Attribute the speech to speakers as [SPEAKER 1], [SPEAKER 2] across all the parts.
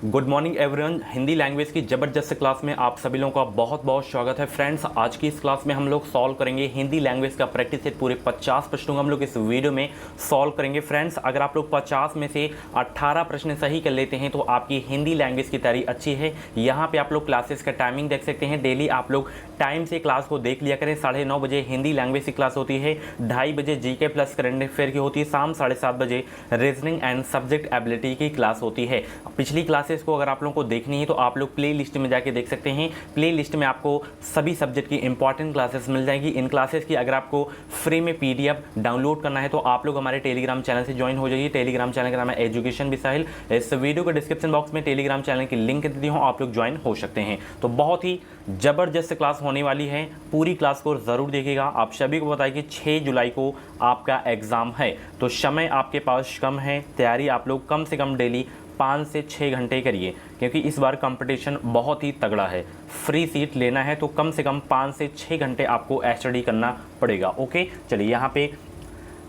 [SPEAKER 1] Good morning everyone. Hindi language की ज़बरदस्त class में आप सभी लोगों का बहुत बहुत स्वागत है। फ्रेंड्स, आज की इस क्लास में हम लोग सॉल्व करेंगे हिंदी लैंग्वेज का प्रैक्टिस सेट। पूरे 50 प्रश्नों को हम लोग इस वीडियो में सॉल्व करेंगे। फ्रेंड्स, अगर आप लोग 50 में से 18 प्रश्न सही कर लेते हैं तो आपकी हिंदी लैंग्वेज की तैयारी अच्छी है। यहाँ पे आप लोग क्लासेस का टाइमिंग देख सकते हैं। डेली आप लोग टाइम से क्लास को देख लिया करें। 9:30 बजे हिंदी लैंग्वेज की क्लास होती है, 2:30 बजे जीके प्लस करंट अफेयर की होती है, शाम 7:30 बजे रीजनिंग एंड सब्जेक्ट एबिलिटी की क्लास होती है। पिछली क्लासेस को अगर आप लोगों को देखनी है तो आप लोग प्ले लिस्ट में जाके देख सकते हैं। प्ले लिस्ट में आपको सभी सब्जेक्ट की इंपॉर्टेंट क्लासेस मिल जाएगी। इन क्लासेस की अगर आपको फ्री में पीडीएफ डाउनलोड करना है तो आप लोग हमारे टेलीग्राम चैनल से ज्वाइन हो जाइए। टेलीग्राम चैनल का नाम है एजुकेशन विद साहिल। इस वीडियो के डिस्क्रिप्शन बॉक्स में टेलीग्राम चैनल की लिंक दे दी हूँ, आप लोग ज्वाइन हो सकते हैं। तो बहुत ही ज़बरदस्त क्लास होने वाली है, पूरी क्लास को ज़रूर देखिएगा। आप सभी को बताइए कि 6 जुलाई को आपका एग्ज़ाम है, तो समय आपके पास कम है। तैयारी आप लोग कम से कम डेली 5 से 6 घंटे करिए, क्योंकि इस बार कंपटीशन बहुत ही तगड़ा है। फ्री सीट लेना है तो कम से कम 5 से 6 घंटे आपको स्टडी करना पड़ेगा। ओके, चलिए यहाँ पे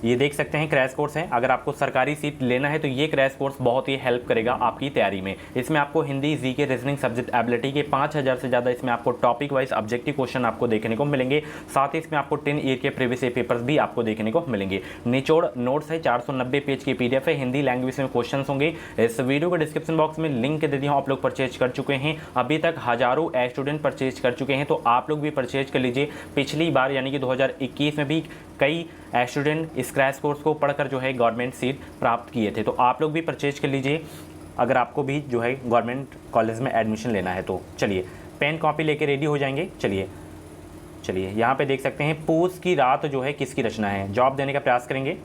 [SPEAKER 1] ये देख सकते हैं क्रैश कोर्स है। अगर आपको सरकारी सीट लेना है तो ये क्रैश कोर्स बहुत ही हेल्प करेगा आपकी तैयारी में। इसमें आपको Hindi, GK, reasoning, subject ability के 5000 से ज़्यादा इसमें आपको टॉपिक वाइज ऑब्जेक्टिव क्वेश्चन आपको देखने को मिलेंगे। साथ ही इसमें आपको 10 ईयर के प्रीवियस ईयर पेपर्स भी आपको देखने को मिलेंगे। निचोड़ नोट्स है, 490 पेज की पीडीएफ है, हिंदी लैंग्वेज में क्वेश्चन होंगे। इस वीडियो के डिस्क्रिप्शन बॉक्स में लिंक दे दी हूँ, आप लोग परचेज कर चुके हैं। अभी तक हज़ारों स्टूडेंट परचेज कर चुके हैं, तो आप लोग भी परचेज कर लीजिए। पिछली बार यानी कि 2021 में भी कई स्टूडेंट इस क्रैश कोर्स को पढ़कर जो है गवर्नमेंट सीट प्राप्त किए थे, तो आप लोग भी परचेज कर लीजिए अगर आपको भी जो है गवर्नमेंट कॉलेज में एडमिशन लेना है तो। चलिए पेन कॉपी लेके रेडी हो जाएंगे। चलिए यहाँ पे देख सकते हैं, पूस की रात जो है किसकी रचना है। जवाब देने का प्रयास करेंगे।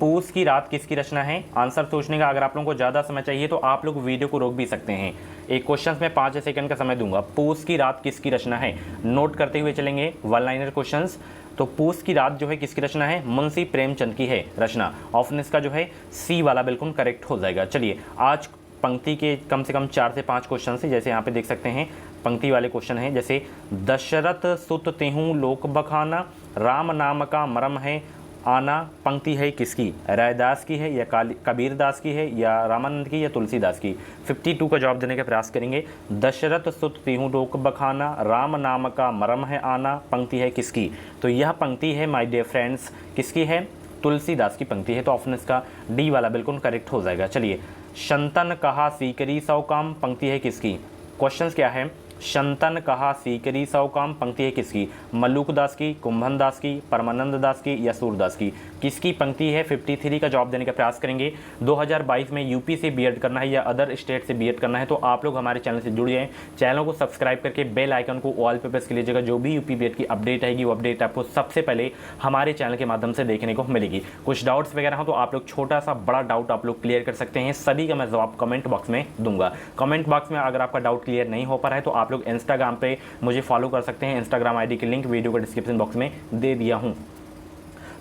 [SPEAKER 1] पूस की रात किसकी रचना है। आंसर सोचने का अगर आप लोगों को ज़्यादा समय चाहिए तो आप लोग वीडियो को रोक भी सकते हैं। एक क्वेश्चन में 5 सेकंड का समय दूंगा। पूस की रात किसकी रचना है, नोट करते हुए चलेंगे। One liner questions. तो पूस की रात जो है किसकी रचना है, मुंशी प्रेमचंद की है रचना। ऑप्शन इसका जो है सी वाला बिल्कुल करेक्ट हो जाएगा। चलिए आज पंक्ति के कम से कम 4 से 5 क्वेश्चन से, जैसे यहाँ पे देख सकते हैं पंक्ति वाले क्वेश्चन हैं। जैसे दशरथ सुत तेहूँ लोक बखाना, राम नाम का मरम है आना। पंक्ति है किसकी, रैदास की है या कबीर दास की है या रामानंद की या तुलसीदास की। 52 का जवाब देने का प्रयास करेंगे। दशरथ सुत तेहूँ लोक बखाना, राम नाम का मरम है आना। पंक्ति है किसकी, तो यह पंक्ति है माय डियर फ्रेंड्स किसकी है, तुलसीदास की पंक्ति है। तो ऑप्शन इसका डी वाला बिल्कुल करेक्ट हो जाएगा। चलिए शंतन कहा सीकरी सौ काम। पंक्ति है किसकी, क्वेश्चन क्या है, शंतन कहा सीकरी सौ काम। पंक्ति है किसकी, मल्लुक दास की, कुंभन दास की, परमानंद दास की या सूरदास की। किसकी पंक्ति है। 53 का जवाब देने का प्रयास करेंगे। 2022 में यूपी से बीएड करना है या अदर स्टेट से बीएड करना है तो आप लोग हमारे चैनल से जुड़ जाएं। चैनल को सब्सक्राइब करके बेल आइकन को ऑल पे प्रेस कर लीजिएगा। जो भी यूपी बीएड की अपडेट आएगी वो अपडेट आपको सबसे पहले हमारे चैनल के माध्यम से देखने को मिलेगी। कुछ डाउट्स वगैरह हो तो आप लोग छोटा सा बड़ा डाउट आप लोग क्लियर कर सकते हैं। सभी का मैं जवाब कमेंट बॉक्स में दूंगा। कमेंट बॉक्स में अगर आपका डाउट क्लियर नहीं हो पा रहा है तो आप लोग इंस्टाग्राम पे मुझे फॉलो कर सकते हैं। इंस्टाग्राम आईडी की लिंक वीडियो के डिस्क्रिप्शन बॉक्स में दे दिया हूं।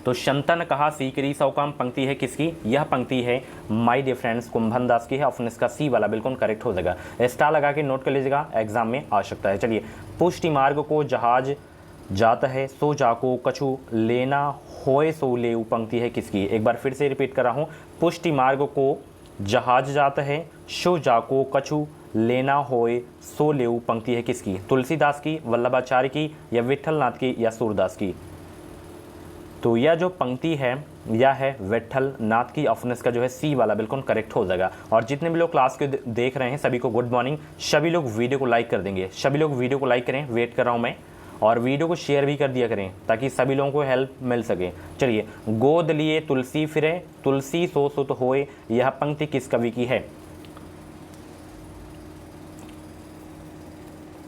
[SPEAKER 1] तो शंतन कहा सीकरी सौ काम पंक्ति है किसकी, यह पंक्ति है माय डियर फ्रेंड्स कुंभन दास की है। ऑप्शन इसका सी वाला बिल्कुल करेक्ट हो जाएगा। स्टार लगा के नोट कर लीजिएगा, एग्जाम में आ सकता है। चलिए पुष्टि मार्ग को जहाज जाता है, सो जाको कछु लेना होए सो ले। पंक्ति है किसकी, एक बार फिर से रिपीट कर रहा हूँ। पुष्टि मार्ग को जहाज जाता है, सो जाको कछु लेना होए सो लेऊ। पंक्ति है किसकी, तुलसीदास की, वल्लभाचार्य की या विठलनाथ की या सूरदास की। तो यह जो पंक्ति है यह है विठल नाथ की। ऑप्शन इसका जो है सी वाला बिल्कुल करेक्ट हो जाएगा। और जितने भी लोग क्लास के देख रहे हैं सभी को गुड मॉर्निंग। सभी लोग वीडियो को लाइक कर देंगे, सभी लोग वीडियो को लाइक करें, वेट कर रहा हूँ मैं। और वीडियो को शेयर भी कर दिया करें ताकि सभी लोगों को हेल्प मिल सके। चलिए गोद लिए तुलसी फिरे, तुलसी सो सुत होए। यह पंक्ति किस कवि की है।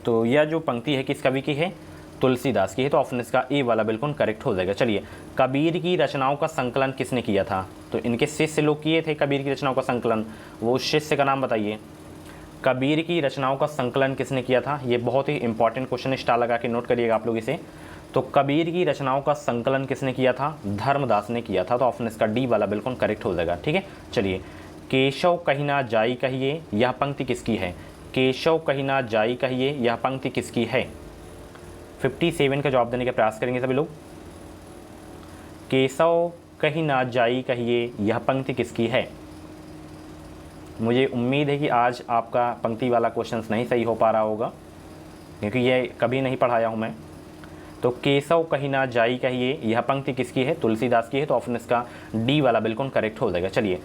[SPEAKER 1] तो यह जो पंक्ति है किस कवि की है, तुलसीदास की है। तो ऑप्शन इसका ए वाला बिल्कुल करेक्ट हो जाएगा। चलिए कबीर की रचनाओं का संकलन किसने किया था, तो इनके शिष्य लोग किए थे कबीर की रचनाओं का संकलन। वो शिष्य का नाम बताइए। कबीर की रचनाओं का संकलन किसने किया था, ये बहुत ही इंपॉर्टेंट क्वेश्चन है, स्टार लगा के नोट करिएगा आप लोग इसे। तो कबीर की रचनाओं का संकलन किसने किया था, धर्मदास ने किया था। तो ऑप्शन इसका डी वाला बिल्कुल करेक्ट हो जाएगा। ठीक है, चलिए केशव कहीं ना जाई कहिए, यह पंक्ति किसकी है। केशव कहीं ना जाई कहिए, यह पंक्ति किसकी है। 57 का जवाब देने का प्रयास करेंगे सभी लोग। केशव कहीं ना जाई कहिए, यह पंक्ति किसकी है। मुझे उम्मीद है कि आज आपका पंक्ति वाला क्वेश्चन नहीं सही हो पा रहा होगा, क्योंकि ये कभी नहीं पढ़ाया हूँ मैं। तो केशव कहीं ना जाई कहिए, यह पंक्ति किसकी है? तुलसीदास की है। तो ऑप्शन इसका डी वाला बिल्कुल करेक्ट हो जाएगा। चलिए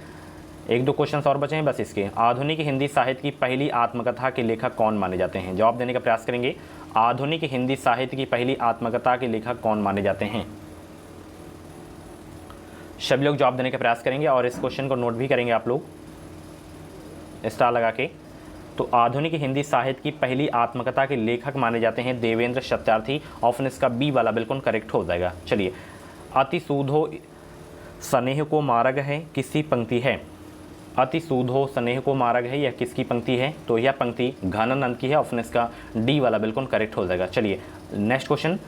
[SPEAKER 1] एक दो क्वेश्चन और बचे हैं बस इसके। आधुनिक हिंदी साहित्य की पहली आत्मकथा के लेखक कौन माने जाते हैं? जवाब देने का प्रयास करेंगे। आधुनिक हिंदी साहित्य की पहली आत्मकथा के लेखक कौन माने जाते हैं? सभी लोग जवाब देने का प्रयास करेंगे और इस क्वेश्चन को नोट भी करेंगे आप लोग स्टार लगा के। तो आधुनिक हिंदी साहित्य की पहली आत्मकथा के लेखक माने जाते हैं देवेंद्र सत्यार्थी। ऑप्शन इसका बी वाला बिल्कुल करेक्ट हो जाएगा। चलिए, अति सूधो स्नेह को मार्ग है किसकी पंक्ति है? अति सूधो स्नेह को मार्ग है, यह किसकी पंक्ति है? तो यह पंक्ति घनानंद की है। ऑप्शन इसका डी वाला बिल्कुल करेक्ट हो जाएगा। चलिए नेक्स्ट क्वेश्चन।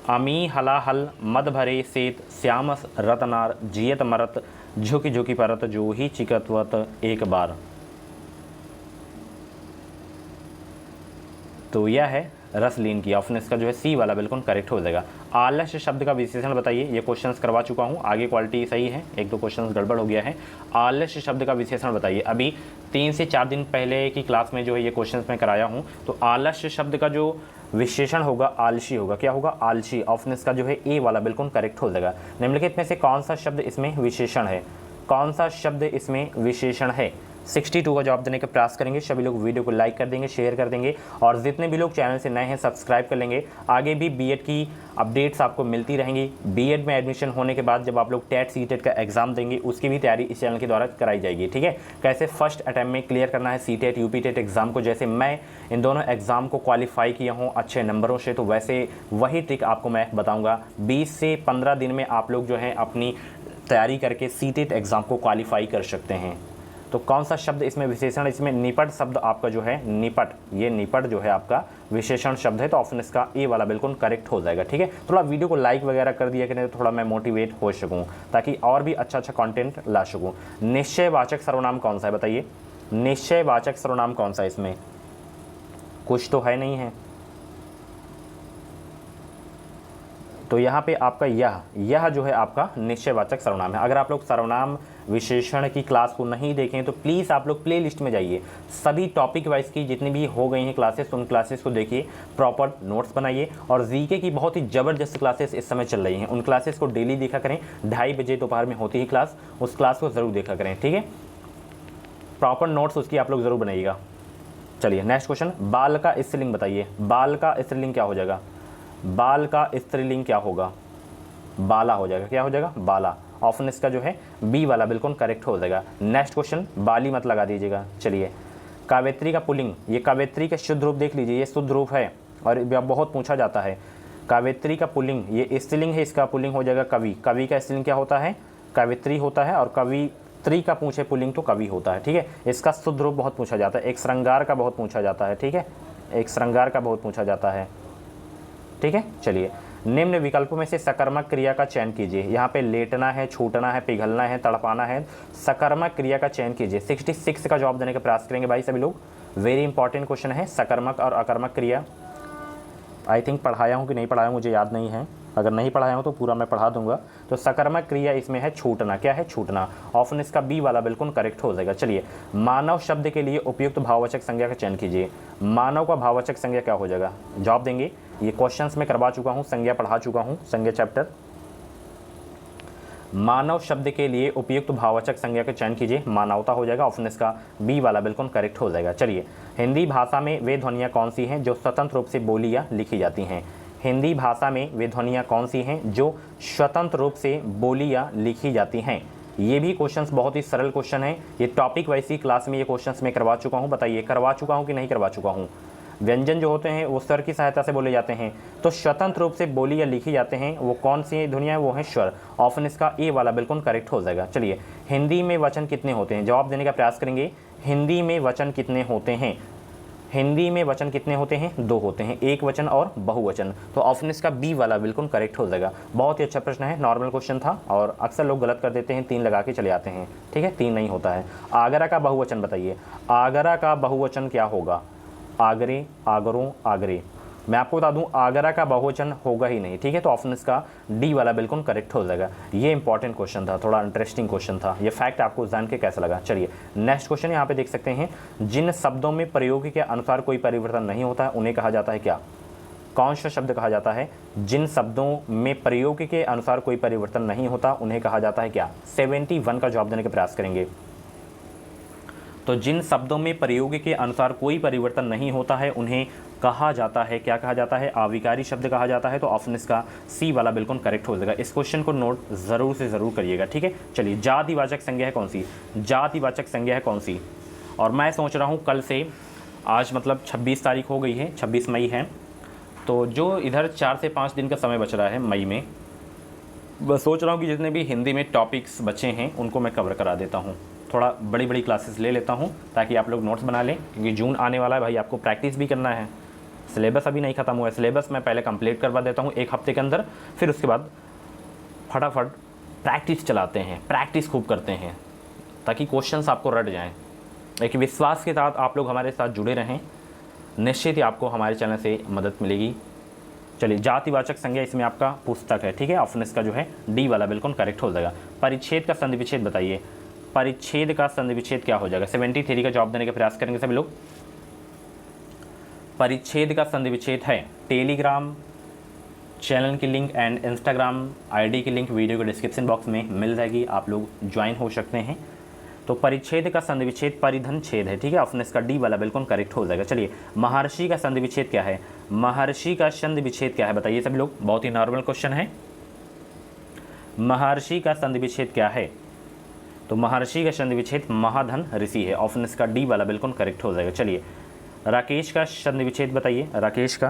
[SPEAKER 1] अमी हला हल मद भरे सेत श्याम रतनार जियत मरत झुकी झुकी परत जो ही चिकतवत एक बार। तो यह है रसलीन की। ऑप्शन इसका जो है सी वाला बिल्कुल करेक्ट हो जाएगा। आलस्य शब्द का विशेषण बताइए। ये क्वेश्चंस करवा चुका हूँ, आगे क्वालिटी सही है, एक दो क्वेश्चंस गड़बड़ हो गया है। आलस्य शब्द का विशेषण बताइए। अभी 3 से 4 दिन पहले की क्लास में जो है ये क्वेश्चंस मैं कराया हूँ। तो आलस्य शब्द का जो विशेषण होगा आलसी होगा। क्या होगा? आलसी। ऑप्शन इसका जो है ए वाला बिल्कुल करेक्ट हो जाएगा। निम्नलिखित में से कौन सा शब्द इसमें विशेषण है? कौन सा शब्द इसमें विशेषण है? 62 का जवाब देने का प्रयास करेंगे। सभी लोग वीडियो को लाइक कर देंगे, शेयर कर देंगे और जितने भी लोग चैनल से नए हैं सब्सक्राइब कर लेंगे। आगे भी बीएड की अपडेट्स आपको मिलती रहेंगी। बीएड में एडमिशन होने के बाद जब आप लोग टेट सीटेट का एग्जाम देंगे उसकी भी तैयारी इस चैनल के द्वारा कराई जाएगी। ठीक है, कैसे फर्स्ट अटैम्प्ट में क्लियर करना है सीटेट यूपी टेट एग्जाम को। जैसे मैं इन दोनों एग्जाम को क्वालिफाई किया हूँ अच्छे नंबरों से, तो वैसे वही ट्रिक आपको मैं बताऊँगा। 20 से 15 दिन में आप लोग जो है अपनी तैयारी करके सीटेट एग्जाम को क्वालिफाई कर सकते हैं। तो कौन सा शब्द इसमें विशेषण? इसमें निपट शब्द आपका जो है निपट, ये निपट जो है आपका विशेषण शब्द है। तो ऑप्शन इसका ए वाला बिल्कुल करेक्ट हो जाएगा। ठीक है, थोड़ा वीडियो को लाइक वगैरह कर दिया करें तो थोड़ा मैं मोटिवेट हो सकूं, ताकि और भी अच्छा कंटेंट ला सकूं। निश्चयवाचक सर्वनाम कौन सा है बताइए? निश्चयवाचक सर्वनाम कौन सा है इसमें? कुछ तो है नहीं है। तो यहाँ पे आपका यह जो है आपका निश्चयवाचक सर्वनाम है। अगर आप लोग सर्वनाम विशेषण की क्लास को नहीं देखें तो प्लीज़ आप लोग प्ले लिस्ट में जाइए, सभी टॉपिक वाइज की जितनी भी हो गई हैं क्लासेस उन क्लासेस को देखिए, प्रॉपर नोट्स बनाइए। और जीके की बहुत ही ज़बरदस्त क्लासेस इस समय चल रही हैं, उन क्लासेस को डेली देखा करें। 2:30 बजे दोपहर में होती है क्लास, उस क्लास को ज़रूर देखा करें। ठीक है, प्रॉपर नोट्स उसकी आप लोग ज़रूर बनाइएगा। चलिए नेक्स्ट क्वेश्चन। बाल का स्त्रीलिंग बताइए। बाल का स्त्रीलिंग क्या हो जाएगा? बाल का स्त्रीलिंग क्या होगा? बाला हो जाएगा। क्या हो जाएगा? बाला। ऑप्शन इसका जो है बी वाला बिल्कुल करेक्ट हो जाएगा। नेक्स्ट क्वेश्चन, बाली मत लगा दीजिएगा। चलिए, कावेत्री का पुल्लिंग, ये कावेत्री का शुद्ध रूप देख लीजिए, ये शुद्ध रूप है और बहुत पूछा जाता है। कावेत्री का पुल्लिंग ये स्त्रीलिंग है, इसका पुल्लिंग हो जाएगा कवि। कवि का स्त्रीलिंग क्या होता है? कावेत्री होता है। और कवित्री का पूछे पुल्लिंग तो कवि होता है। ठीक है, इसका शुद्ध रूप बहुत पूछा जाता है। एक श्रृंगार का बहुत पूछा जाता है। ठीक है, एक श्रृंगार का बहुत पूछा जाता है। ठीक है, चलिए निम्न विकल्पों में से सकर्मक क्रिया का चयन कीजिए। यहाँ पे लेटना है, छूटना है, पिघलना है, तड़पाना है, सकर्मक क्रिया का चयन कीजिए। 66 का जवाब देने का प्रयास करेंगे भाई सभी लोग। वेरी इंपॉर्टेंट क्वेश्चन है सकर्मक और अकर्मक क्रिया। आई थिंक पढ़ाया हूँ कि नहीं पढ़ाया हूँ मुझे याद नहीं है, अगर नहीं पढ़ाया हूँ तो पूरा मैं पढ़ा दूंगा। तो सकर्मक क्रिया इसमें है छूटना। क्या है? छूटना। ऑप्शन इसका बी वाला बिल्कुल करेक्ट हो जाएगा। चलिए, मानव शब्द के लिए उपयुक्त भाववाचक संज्ञा का चयन कीजिए। मानव का भाववाचक संज्ञा क्या हो जाएगा? जवाब देंगे। ये क्वेश्चंस में करवा चुका हूँ, संज्ञा पढ़ा चुका हूँ, संज्ञा चैप्टर। मानव शब्द के लिए उपयुक्त भाववाचक संज्ञा का चयन कीजिए। मानवता हो जाएगा। ऑप्शन इसका बी वाला बिल्कुल करेक्ट हो जाएगा। चलिए, हिंदी भाषा में वे ध्वनियाँ कौन सी हैं जो स्वतंत्र रूप से बोली या लिखी जाती हैं? हिंदी भाषा में वे ध्वनियाँ कौन सी हैं जो स्वतंत्र रूप से बोली या लिखी जाती हैं? ये भी क्वेश्चंस बहुत ही सरल क्वेश्चन है। ये टॉपिक वाइज की क्लास में ये क्वेश्चंस मैं करवा चुका हूँ। बताइए करवा चुका हूँ कि नहीं करवा चुका हूँ? व्यंजन जो होते हैं वो स्वर की सहायता से बोले जाते हैं, तो स्वतंत्र रूप से बोली या लिखी जाते हैं वो कौन सी ध्वनियाँ? वो हैं स्वर। ऑप्शन इसका ए वाला बिल्कुल करेक्ट हो जाएगा। चलिए, हिंदी में वचन कितने होते हैं? जवाब देने का प्रयास करेंगे। हिंदी में वचन कितने होते हैं? हिंदी में वचन कितने होते हैं? 2 होते हैं, एक वचन और बहुवचन। तो ऑप्शन इसका बी वाला बिल्कुल करेक्ट हो जाएगा। बहुत ही अच्छा प्रश्न है, नॉर्मल क्वेश्चन था और अक्सर लोग गलत कर देते हैं, 3 लगा के चले आते हैं। ठीक है, 3 नहीं होता है। आगरा का बहुवचन बताइए। आगरा का बहुवचन क्या होगा? आगरे, आगरों, आगरे। मैं आपको बता दूं आगरा का बहुवचन होगा ही नहीं, ठीक है। तो ऑप्शन इसका डी वाला बिल्कुल करेक्ट हो जाएगा। ये इंपॉर्टेंट क्वेश्चन था, थोड़ा इंटरेस्टिंग क्वेश्चन था। ये फैक्ट आपको जान के कैसा लगा? चलिए नेक्स्ट क्वेश्चन यहाँ पे देख सकते हैं, जिन शब्दों में प्रयोग के अनुसार कोई परिवर्तन नहीं होता है उन्हें कहा जाता है क्या? कौन सा शब्द कहा जाता है? जिन शब्दों में प्रयोग के अनुसार कोई परिवर्तन नहीं होता उन्हें कहा जाता है क्या? 71 का जवाब देने का प्रयास करेंगे। तो जिन शब्दों में प्रयोग के अनुसार कोई परिवर्तन नहीं होता है उन्हें कहा जाता है, क्या कहा जाता है? अविकारी शब्द कहा जाता है। तो ऑप्शन इसका सी वाला बिल्कुल करेक्ट हो जाएगा। इस क्वेश्चन को नोट जरूर से जरूर करिएगा, ठीक है। चलिए जातिवाचक संज्ञा है कौन सी? जातिवाचक संज्ञा है कौन सी? और मैं सोच रहा हूँ कल से, आज मतलब 26 तारीख हो गई है, 26 मई है, तो जो इधर 4 से 5 दिन का समय बच रहा है मई में, बस सोच रहा हूँ कि जितने भी हिंदी में टॉपिक्स बचे हैं उनको मैं कवर करा देता हूँ। थोड़ा बड़ी बड़ी क्लासेस ले लेता हूँ ताकि आप लोग नोट्स बना लें, क्योंकि जून आने वाला है भाई, आपको प्रैक्टिस भी करना है। सिलेबस अभी नहीं ख़त्म हुआ है, सिलेबस मैं पहले कंप्लीट करवा देता हूँ 1 हफ्ते के अंदर, फिर उसके बाद फटाफट प्रैक्टिस चलाते हैं, प्रैक्टिस खूब करते हैं ताकि क्वेश्चंस आपको रट जाएँ। एक विश्वास के साथ आप लोग हमारे साथ जुड़े रहें, निश्चित ही आपको हमारे चैनल से मदद मिलेगी। चलिए जातिवाचक संज्ञा इसमें आपका पुस्तक है, ठीक है। ऑप्शन इसका जो है डी वाला बिल्कुल करेक्ट हो जाएगा। परिच्छेद का संधि विच्छेद बताइए, परिच्छेद का संधि विच्छेद क्या हो जाएगा? 73 का जवाब देने का प्रयास करेंगे सभी लोग। परिच्छेद का संधि विच्छेद है टेलीग्राम चैनल की लिंक एंड इंस्टाग्राम आईडी की लिंक वीडियो के डिस्क्रिप्शन बॉक्स में मिल जाएगी, आप लोग ज्वाइन हो सकते हैं। तो परिच्छेद का संधि विच्छेद परिधन छेद है, ठीक है। ऑप्शन इसका डी वाला बिल्कुल करेक्ट हो जाएगा। चलिए महर्षि का संधि विच्छेद क्या है? महर्षि का संधि विच्छेद क्या है बताइए सभी लोग, बहुत ही नॉर्मल क्वेश्चन है। महर्षि का संधि विच्छेद क्या है? तो महर्षि का संधि विच्छेद महाधन ऋषि है। ऑप्शन इसका डी वाला बिल्कुल करेक्ट हो जाएगा। चलिए राकेश का संधि विच्छेद बताइए, राकेश का।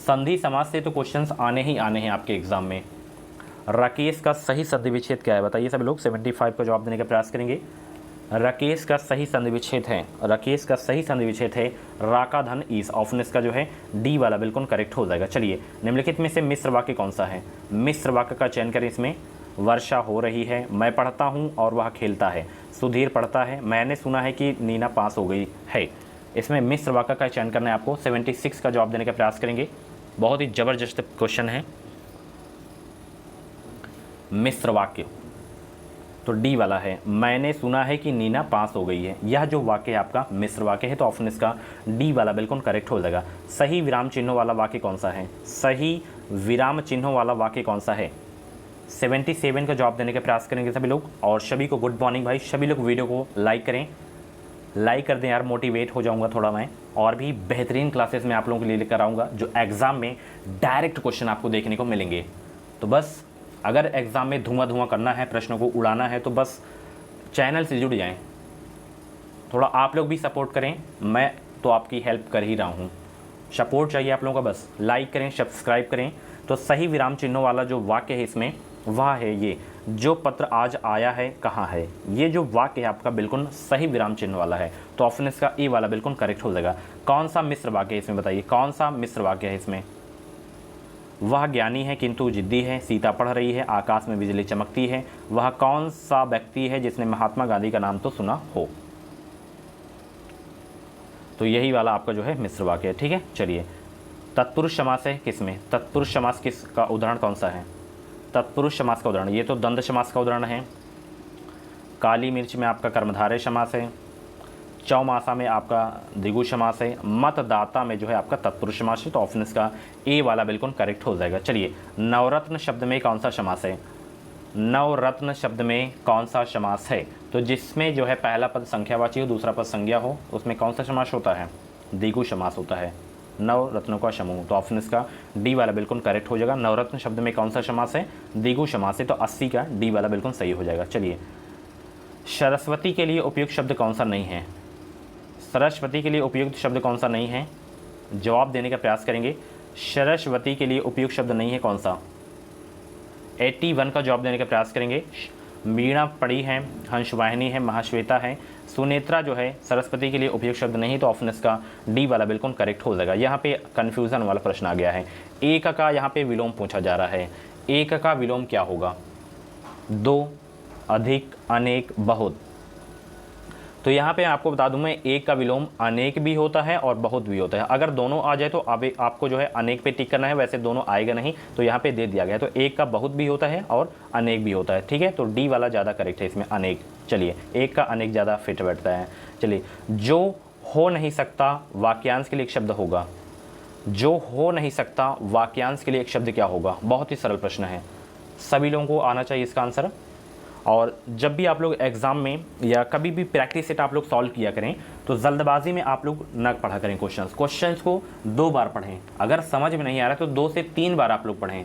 [SPEAKER 1] संधि समास से तो क्वेश्चंस आने ही आने हैं आपके एग्जाम में। राकेश का सही संधि विच्छेद क्या है बताइए सभी लोग, 75 का जवाब देने का प्रयास करेंगे। राकेश का सही संधि विच्छेद है, राकेश का सही संधि विच्छेद है राका धन ईस। ऑप्शन इसका जो है डी वाला बिल्कुल करेक्ट हो जाएगा। चलिए निम्नलिखित में से मिश्र वाक्य कौन सा है? मिश्र वाक्य का चयन करें। इसमें वर्षा हो रही है, मैं पढ़ता हूँ और वह खेलता है, सुधीर पढ़ता है, मैंने सुना है कि नीना पास हो गई है। इसमें मिश्र वाक्य का चयन करना है आपको। 76 का जवाब देने का प्रयास करेंगे। बहुत ही ज़बरदस्त क्वेश्चन है मिश्र वाक्य। तो डी वाला है, मैंने सुना है कि नीना पास हो गई है। यह जो वाक्य है आपका मिश्र वाक्य है। तो ऑप्शन इसका डी वाला बिल्कुल करेक्ट हो जाएगा। सही विराम चिन्हों वाला वाक्य कौन सा है? सही विराम चिन्हों वाला वाक्य कौन सा है? 77 का जवाब देने का प्रयास करेंगे सभी लोग। और सभी को गुड मॉर्निंग भाई, सभी लोग वीडियो को लाइक करें, लाइक कर दें यार, मोटिवेट हो जाऊंगा थोड़ा मैं, और भी बेहतरीन क्लासेस मैं आप लोगों के लिए लेकर आऊँगा जो एग्ज़ाम में डायरेक्ट क्वेश्चन आपको देखने को मिलेंगे। तो बस अगर एग्ज़ाम में धुआं धुआं करना है, प्रश्नों को उड़ाना है, तो बस चैनल से जुड़ जाएं। थोड़ा आप लोग भी सपोर्ट करें, मैं तो आपकी हेल्प कर ही रहा हूँ। सपोर्ट चाहिए आप लोगों का, बस लाइक करें, सब्सक्राइब करें। तो सही विराम चिन्हों वाला जो वाक्य है इसमें वह है ये, जो पत्र आज आया है कहाँ है। ये जो वाक्य है आपका बिल्कुल सही विराम चिन्ह वाला है। तो ऑप्शन इसका ए वाला बिल्कुल करेक्ट हो जाएगा। कौन सा मिश्र वाक्य है इसमें बताइए, कौन सा मिश्र वाक्य है इसमें? वह ज्ञानी है किंतु जिद्दी है, सीता पढ़ रही है, आकाश में बिजली चमकती है, वह कौन सा व्यक्ति है जिसने महात्मा गांधी का नाम तो सुना हो। तो यही वाला आपका जो है मिश्र वाक्य है, ठीक है। चलिए तत्पुरुष समास है किसमें? तत्पुरुष समास किस का उदाहरण कौन सा है? तत्पुरुष समास का उदाहरण, ये तो द्वंद्व समास का उदाहरण है। काली मिर्च में आपका कर्मधारय समास है, चौमासा में आपका द्विगु समास है, मतदाता में जो है आपका तत्पुरुष समास है। तो ऑप्शन इसका ए वाला बिल्कुल करेक्ट हो जाएगा। चलिए नवरत्न शब्द में कौन सा समास है? नवरत्न शब्द में कौन सा समास है? तो जिसमें जो है पहला पद संख्यावाची हो, दूसरा पद संज्ञा हो, उसमें कौन सा समास होता है? द्विगु समास होता है, नवरत्नों का समूह। तो ऑप्शन इसका डी वाला बिल्कुल करेक्ट हो जाएगा। नवरत्न शब्द में कौन सा समास है? द्विगु समास है। तो 80 का डी वाला बिल्कुल सही हो जाएगा। चलिए सरस्वती के लिए उपयुक्त शब्द कौन सा नहीं है? सरस्वती के लिए उपयुक्त शब्द कौन सा नहीं है? जवाब देने का प्रयास करेंगे। सरस्वती के लिए उपयुक्त शब्द नहीं है कौन सा? 81 का जवाब देने का प्रयास करेंगे। मीणा पड़ी है, हंसवाहिनी है, महाश्वेता है, सुनेत्रा जो है सरस्वती के लिए उपयुक्त शब्द नहीं। तो ऑप्शन इसका डी वाला बिल्कुल करेक्ट हो जाएगा। यहाँ पे कन्फ्यूज़न वाला प्रश्न आ गया है। एक का यहाँ पे विलोम पूछा जा रहा है। एक का विलोम क्या होगा? दो, अधिक, अनेक, बहुत। तो यहाँ पे आपको बता दूं मैं, एक का विलोम अनेक भी होता है और बहुत भी होता है। अगर दोनों आ जाए तो आपको जो है अनेक पे टिक करना है, वैसे दोनों आएगा नहीं, तो यहाँ पे दे दिया गया है। तो एक का बहुत भी होता है और अनेक भी होता है, ठीक है। तो डी वाला ज़्यादा करेक्ट है इसमें, अनेक। चलिए, एक का अनेक ज़्यादा फिट बैठता है। चलिए, जो हो नहीं सकता वाक्यांश के लिए एक शब्द होगा। जो हो नहीं सकता वाक्यांश के लिए एक शब्द क्या होगा? बहुत ही सरल प्रश्न है, सभी लोगों को आना चाहिए इसका आंसर। और जब भी आप लोग एग्ज़ाम में या कभी भी प्रैक्टिस सेट आप लोग सॉल्व किया करें तो जल्दबाजी में आप लोग न पढ़ा करें क्वेश्चंस को 2 बार पढ़ें। अगर समझ में नहीं आ रहा तो 2 से 3 बार आप लोग पढ़ें,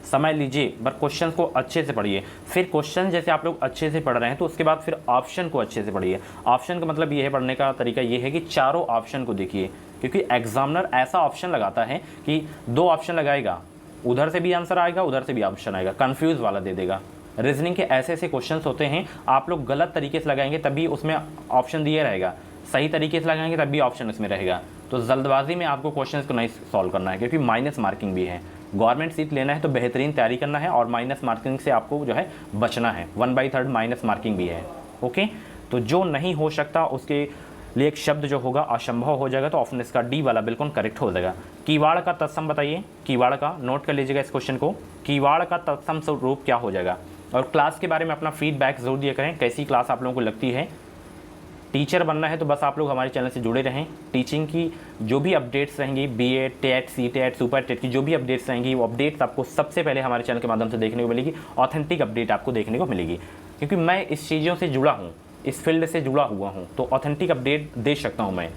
[SPEAKER 1] समय लीजिए, पर क्वेश्चन को अच्छे से पढ़िए। फिर क्वेश्चन जैसे आप लोग अच्छे से पढ़ रहे हैं तो उसके बाद फिर ऑप्शन को अच्छे से पढ़िए। ऑप्शन का मतलब ये है, पढ़ने का तरीका ये है कि चारों ऑप्शन को देखिए, क्योंकि एग्जामिनर ऐसा ऑप्शन लगाता है कि 2 ऑप्शन लगाएगा, उधर से भी आंसर आएगा, उधर से भी ऑप्शन आएगा, कन्फ्यूज़ वाला दे देगा। रीजनिंग के ऐसे ऐसे क्वेश्चंस होते हैं, आप लोग गलत तरीके से लगाएंगे तभी उसमें ऑप्शन दिए रहेगा, सही तरीके से लगाएंगे तब भी ऑप्शन उसमें रहेगा। तो जल्दबाजी में आपको क्वेश्चंस को नहीं सॉल्व करना है, क्योंकि माइनस मार्किंग भी है। गवर्नमेंट सीट लेना है तो बेहतरीन तैयारी करना है और माइनस मार्किंग से आपको जो है बचना है। 1/3 माइनस मार्किंग भी है। ओके, तो जो नहीं हो सकता उसके लिए एक शब्द जो होगा असंभव हो जाएगा, तो ऑप्शन इसका डी वाला बिल्कुल करेक्ट हो जाएगा। कीवाड़ का तत्सम बताइए, कीवाड़ का नोट कर लीजिएगा इस क्वेश्चन को। कीवाड़ का तत्सम स्वरूप क्या हो जाएगा? और क्लास के बारे में अपना फीडबैक ज़रूर दिया करें, कैसी क्लास आप लोगों को लगती है। टीचर बनना है तो बस आप लोग हमारे चैनल से जुड़े रहें। टीचिंग की जो भी अपडेट्स रहेंगी, BEd, TET, CTET, super TET की जो भी अपडेट्स रहेंगी, वो अपडेट्स आपको सबसे पहले हमारे चैनल के माध्यम से देखने को मिलेगी। ऑथेंटिक अपडेट आपको देखने को मिलेगी, क्योंकि मैं इस चीज़ों से जुड़ा हूँ, इस फील्ड से जुड़ा हुआ हूँ, तो ऑथेंटिक अपडेट दे सकता हूँ मैं।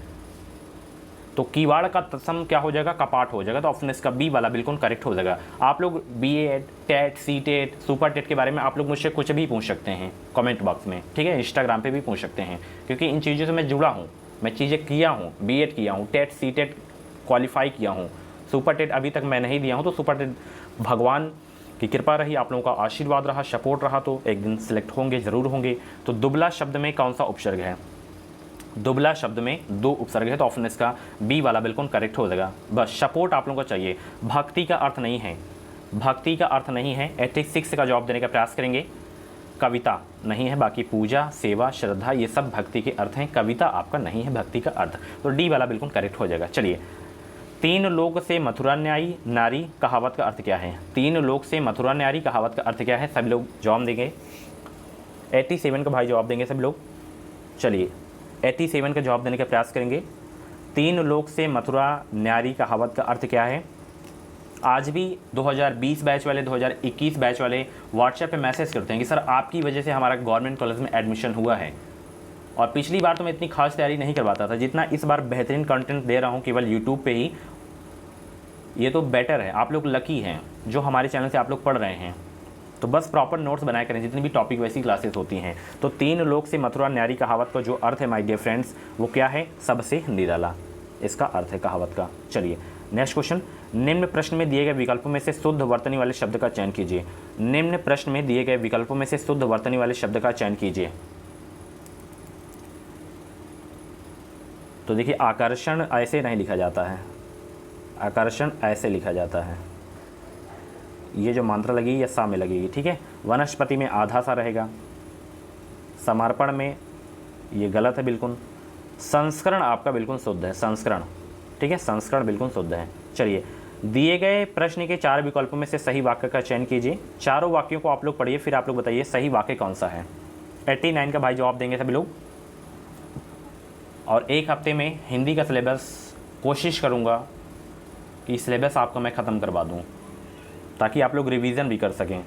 [SPEAKER 1] तो कीवाड़ का तत्सम क्या हो जाएगा? कपाट हो जाएगा। तो ऑप्शन इसका बी वाला बिल्कुल करेक्ट हो जाएगा। आप लोग BEd, TET, CTET, super TET के बारे में आप लोग मुझसे कुछ भी पूछ सकते हैं कमेंट बॉक्स में, ठीक है। इंस्टाग्राम पे भी पूछ सकते हैं, क्योंकि इन चीज़ों से मैं जुड़ा हूँ, मैं चीज़ें किया हूँ, बीएड किया हूँ, टेट सीटेट क्वालिफाई किया हूँ, सुपर टेट अभी तक मैं नहीं दिया हूँ। तो सुपर टेट भगवान की कृपा रही, आप लोगों का आशीर्वाद रहा, सपोर्ट रहा, तो एक दिन सिलेक्ट होंगे, ज़रूर होंगे। तो दुबला शब्द में कौन सा उपसर्ग है? दुबला शब्द में 2 उपसर्ग है, तो ऑप्शन इसका बी वाला बिल्कुल करेक्ट हो जाएगा। बस सपोर्ट आप लोगों को चाहिए, भक्ति का अर्थ नहीं है, भक्ति का अर्थ नहीं है। 86 का जवाब देने का प्रयास करेंगे। कविता नहीं है, बाकी पूजा, सेवा, श्रद्धा ये सब भक्ति के अर्थ हैं। कविता आपका नहीं है भक्ति का अर्थ, तो डी वाला बिल्कुल करेक्ट हो जाएगा। चलिए, 3 लोक से मथुरा न्यायी नारी कहावत का अर्थ क्या है? 3 लोक से मथुरा न्यारी कहावत का अर्थ क्या है? सभी लोग जवाब देंगे। 87 का भाई जवाब देंगे सभी लोग। चलिए, 87 का जवाब देने का प्रयास करेंगे। 3 लोक से मथुरा न्यारी कहावत का अर्थ क्या है? आज भी 2020 बैच वाले, 2021 बैच वाले व्हाट्सएप पे मैसेज करते हैं कि सर आपकी वजह से हमारा गवर्नमेंट कॉलेज में एडमिशन हुआ है। और पिछली बार तो मैं इतनी खास तैयारी नहीं करवाता था जितना इस बार बेहतरीन कंटेंट दे रहा हूँ केवल यूट्यूब पे ही। ये तो बेटर है, आप लोग लकी हैं जो हमारे चैनल से आप लोग पढ़ रहे हैं। तो बस प्रॉपर नोट्स बनाया करें, जितनी भी टॉपिक वैसी क्लासेस होती हैं। तो 3 लोक से मथुरा न्यारी कहावत का जो अर्थ है माय डियर फ्रेंड्स, वो क्या है? सबसे निराला, इसका अर्थ है कहावत का। चलिए, नेक्स्ट क्वेश्चन। निम्न प्रश्न में दिए गए विकल्पों में से शुद्ध वर्तनी वाले शब्द का चयन कीजिए। निम्न प्रश्न में दिए गए विकल्पों में से शुद्ध वर्तनी वाले शब्द का चयन कीजिए। तो देखिए, आकर्षण ऐसे नहीं लिखा जाता है, आकर्षण ऐसे लिखा जाता है। ये जो मात्रा लगेगी या सा में लगेगी, ठीक है। वनस्पति में आधा सा रहेगा। समर्पण में ये गलत है बिल्कुल। संस्करण आपका बिल्कुल शुद्ध है, संस्करण, ठीक है, संस्करण बिल्कुल शुद्ध है। चलिए, दिए गए प्रश्न के 4 विकल्पों में से सही वाक्य का चयन कीजिए। चारों वाक्यों को आप लोग पढ़िए, फिर आप लोग बताइए सही वाक्य कौन सा है। 89 का भाई जवाब देंगे सभी लोग। और एक हफ्ते में हिंदी का सिलेबस कोशिश करूँगा कि सिलेबस आपका मैं ख़त्म करवा दूँ, ताकि आप लोग रिवीजन भी कर सकें।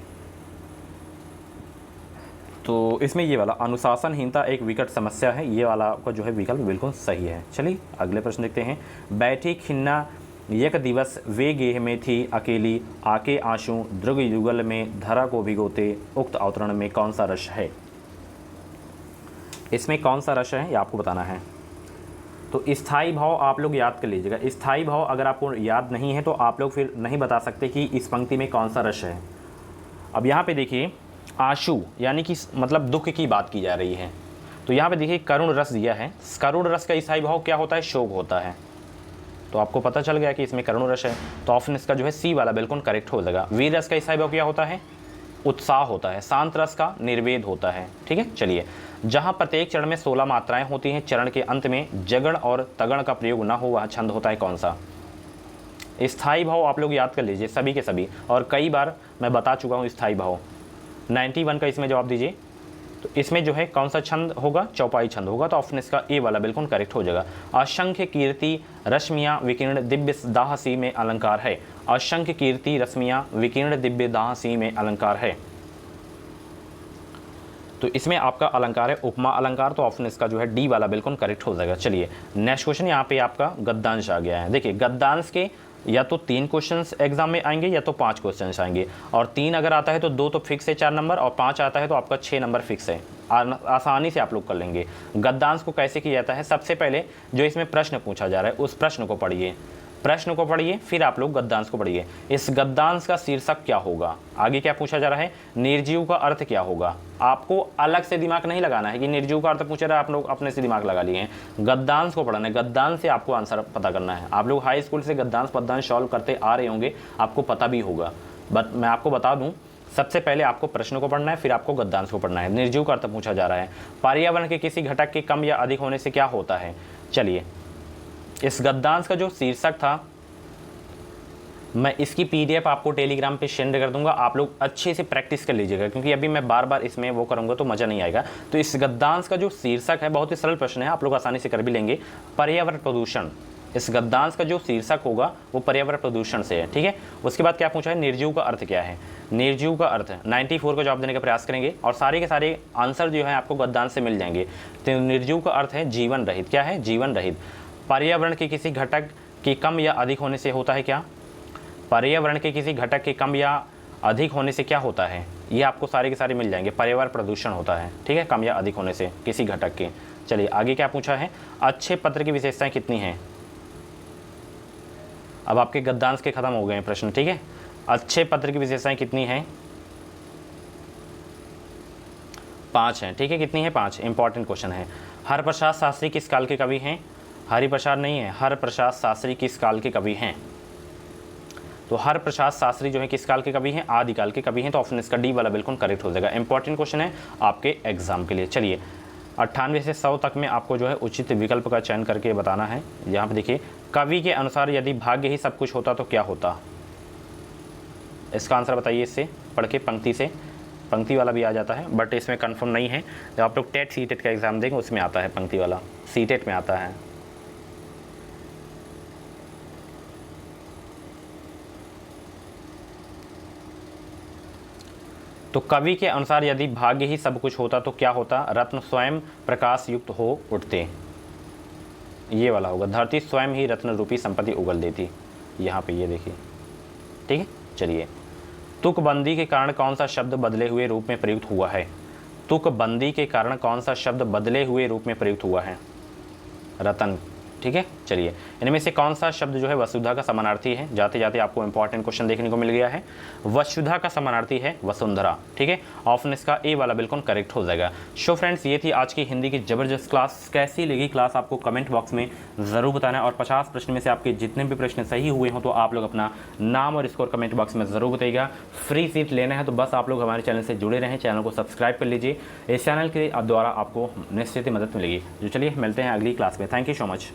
[SPEAKER 1] तो इसमें ये वाला अनुशासनहीनता एक विकट समस्या है, ये वाला का जो है विकल्प बिल्कुल सही है। चलिए अगले प्रश्न देखते हैं। बैठी खिन्ना एक दिवस वे गेह में थी अकेली, आके आंसू दृग युगल में धरा को भिगोते, उक्त अवतरण में कौन सा रस है? इसमें कौन सा रस है ये आपको बताना है। तो स्थायी भाव आप लोग याद कर लीजिएगा। स्थायी भाव अगर आपको याद नहीं है तो आप लोग फिर नहीं बता सकते कि इस पंक्ति में कौन सा रस है। अब यहाँ पे देखिए, आंसू यानी कि मतलब दुख की बात की जा रही है। तो यहाँ पे देखिए करुण रस दिया है। करुण रस का स्थायी भाव क्या होता है? शोक होता है। तो आपको पता चल गया कि इसमें करुण रस है, तो ऑप्शन इसका जो है सी वाला बिल्कुल करेक्ट हो जाएगा। वीर रस का स्थायी भाव क्या होता है? उत्साह होता है, शांत रस का निर्वेद होता है। ठीक है, चलिए। जहाँ प्रत्येक चरण में 16 मात्राएं होती हैं, चरण के अंत में जगड़ और तगड़ का प्रयोग ना हो वह छंद होता है कौन सा? स्थाई भाव आप लोग याद कर लीजिए सभी के सभी, और कई बार मैं बता चुका हूँ स्थाई भाव। 91 का इसमें जवाब दीजिए। तो इसमें जो है कौन सा छंद होगा? चौपाई छंद होगा। तो ऑप्शन इसका ए वाला बिल्कुल करेक्ट हो जाएगा। असंख्य कीर्ति रश्मियाँ विकीर्ण दिव्य दाहसी में अलंकार है। असंख्य कीर्ति रश्मियाँ विकीर्ण दिव्य दाहसी में अलंकार है। तो इसमें आपका अलंकार है उपमा अलंकार। तो ऑप्शन इसका जो है डी वाला बिल्कुल करेक्ट हो जाएगा। चलिए नेक्स्ट क्वेश्चन, यहाँ पे आपका गद्यांश आ गया है। देखिए गद्यांश के या तो 3 क्वेश्चंस एग्जाम में आएंगे या तो 5 क्वेश्चंस आएंगे, और 3 अगर आता है तो 2 तो फिक्स है 4 नंबर, और 5 आता है तो आपका 6 नंबर फिक्स है। आसानी से आप लोग कर लेंगे। गद्यांश को कैसे किया जाता है? सबसे पहले जो इसमें प्रश्न पूछा जा रहा है उस प्रश्न को पढ़िए, फिर आप लोग गद्यांश को पढ़िए। इस गद्यांश का शीर्षक क्या होगा? आगे क्या पूछा जा रहा है? निर्जीव का अर्थ क्या होगा? आपको अलग से दिमाग नहीं लगाना है कि निर्जीव का अर्थ पूछा रहा है, आप लोग अपने से दिमाग लगा लिए हैं। गद्यांश को पढ़ना है, गद्यांश से आपको आंसर पता करना है। आप लोग हाई स्कूल से गद्यांश पद्यांश सॉल्व करते आ रहे होंगे, आपको पता भी होगा, बट मैं आपको बता दूं, सबसे पहले आपको प्रश्न को पढ़ना है, फिर आपको गद्यांश को पढ़ना है। निर्जीव का अर्थ पूछा जा रहा है, पर्यावरण के किसी घटक के कम या अधिक होने से क्या होता है? चलिए इस गद्यांश का जो शीर्षक था, मैं इसकी पीडीएफ आपको टेलीग्राम पे सेंड कर दूंगा। आप लोग अच्छे से प्रैक्टिस कर लीजिएगा, क्योंकि अभी मैं बार बार इसमें वो करूंगा तो मज़ा नहीं आएगा। तो इस गद्यांश का जो शीर्षक है, बहुत ही सरल प्रश्न है, आप लोग आसानी से कर भी लेंगे। पर्यावरण प्रदूषण। इस गद्यांश का जो शीर्षक होगा वो पर्यावरण प्रदूषण से है। ठीक है, उसके बाद क्या पूछा है? निर्जीव का अर्थ क्या है? निर्जीव का अर्थ 94 का जवाब देने का प्रयास करेंगे, और सारे के सारे आंसर जो है आपको गद्यांश से मिल जाएंगे। तो निर्जीव का अर्थ है जीवन रहित। क्या है? जीवन रहित। पर्यावरण के किसी घटक के कम या अधिक होने से होता है क्या? पर्यावरण के किसी घटक के कम या अधिक होने से क्या होता है? ये आपको सारे के सारे मिल जाएंगे। पर्यावरण प्रदूषण होता है। ठीक है, कम या अधिक होने से किसी घटक के। चलिए आगे क्या पूछा है? अच्छे पत्र की विशेषताएं कितनी हैं? अब आपके गद्यांश के खत्म हो गए हैं प्रश्न। ठीक है, अच्छे पत्र की विशेषताएं कितनी हैं? 5 हैं। ठीक है, कितनी है? 5। इंपॉर्टेंट क्वेश्चन है। हरप्रसाद शास्त्री किस काल के कवि हैं? हरिप्रसाद नहीं है, हरप्रसाद शास्त्री किस काल के कवि हैं? तो हरप्रसाद शास्त्री जो है किस काल के कवि हैं? आदिकाल के कवि हैं। तो ऑप्शन इसका डी वाला बिल्कुल करेक्ट हो जाएगा। इंपॉर्टेंट क्वेश्चन है आपके एग्जाम के लिए। चलिए 98 से 100 तक में आपको जो है उचित विकल्प का चयन करके बताना है। यहाँ पे देखिए, कवि के अनुसार यदि भाग्य ही सब कुछ होता तो क्या होता? इसका आंसर बताइए इससे पढ़ के, पंक्ति से। पंक्ति वाला भी आ जाता है, बट इसमें कंफर्म नहीं है। जब आप लोग टेट सीटेट का एग्जाम देंगे उसमें आता है पंक्ति वाला, सीटेट में आता है। तो कवि के अनुसार यदि भाग्य ही सब कुछ होता तो क्या होता? रत्न स्वयं प्रकाश युक्त हो उठते। ये वाला होगा, धरती स्वयं ही रत्न रूपी संपत्ति उगल देती। यहाँ पे ये देखिए। ठीक है, चलिए। तुकबंदी के कारण कौन सा शब्द बदले हुए रूप में प्रयुक्त हुआ है? तुकबंदी के कारण कौन सा शब्द बदले हुए रूप में प्रयुक्त हुआ है? रतन। ठीक है, चलिए। इनमें से कौन सा शब्द जो है वसुधा का समानार्थी है? जाते जाते आपको इंपॉर्टेंट क्वेश्चन देखने को मिल गया है। वसुधा का समानार्थी है वसुंधरा। ठीक है, ऑप्शन इसका ए वाला बिल्कुल करेक्ट हो जाएगा। सो फ्रेंड्स, ये थी आज की हिंदी की जबरदस्त क्लास। कैसी लगी क्लास आपको कमेंट बॉक्स में ज़रूर बताना है, और 50 प्रश्न में से आपके जितने भी प्रश्न सही हुए हों तो आप लोग अपना नाम और स्कोर कमेंट बॉक्स में ज़रूर बताइएगा। फ्री सीट लेना है तो बस आप लोग हमारे चैनल से जुड़े रहें, चैनल को सब्सक्राइब कर लीजिए। इस चैनल के द्वारा आपको निश्चित ही मदद मिलेगी। जो चलिए मिलते हैं अगली क्लास में। Thank you so much.